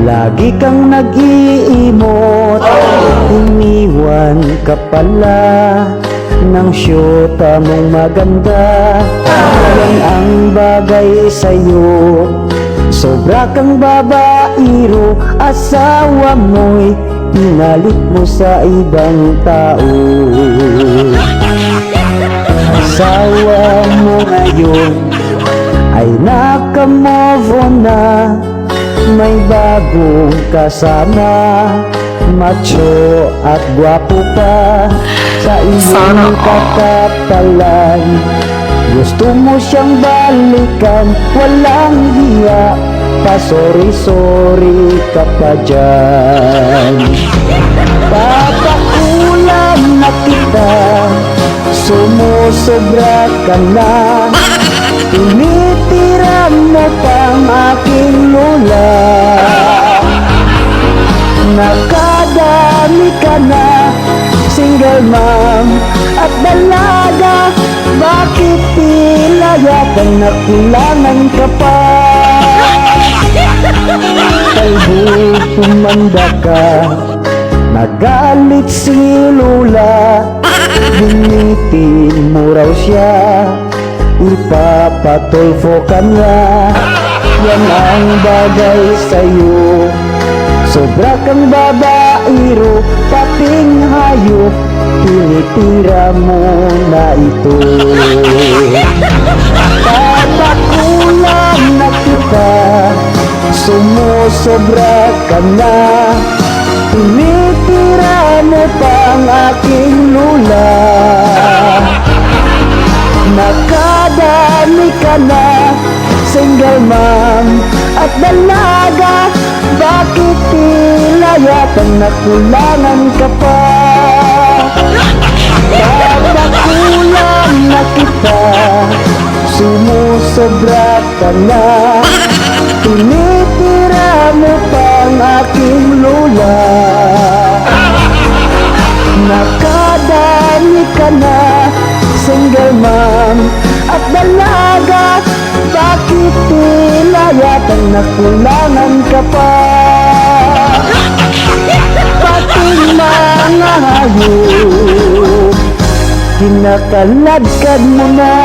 Lagi kang nag-iimot, iniwan ka pala ng syota mong maganda. Yan ang bagay sa'yo, sobra kang babairo. Asawa mo'y pinalit mo sa ibang tao. Asawa mo ngayon ay naka-move on na, may bagong kasama, macho at gwapo pa. Sa iyong kakapalan, gusto mo siyang balikan, walang hiya pa, sorry ka pa dyan. Papakulam na kita, sumusobra ka na, tinitira mo pang aking lula. Nakadami ka na, single mom at dalaga. Bakit tila yata nakulangan ka pa? Kalbo tumanda ka, nagalit si Lula. Binitin mo raw siya, ipapatulfo ka niya. Yan ang bagay sa'yo, sobra kang babairo, pating hayop, tinitira mo na ito. Papakulam na kita, sumusobra ka na, tinitira mo pang aking lula. Nakadami ka na, single mom at dalaga. Bakit tila yata nakulangan ka pa? Papakulam na kita, sumusobra ka na, tinitira mo pang aking lula. Nakadami ka na, single mom at dalaga. Bakit tila yata nakulangan ka pa? Pating mga hayop, kinakalagkad mo na.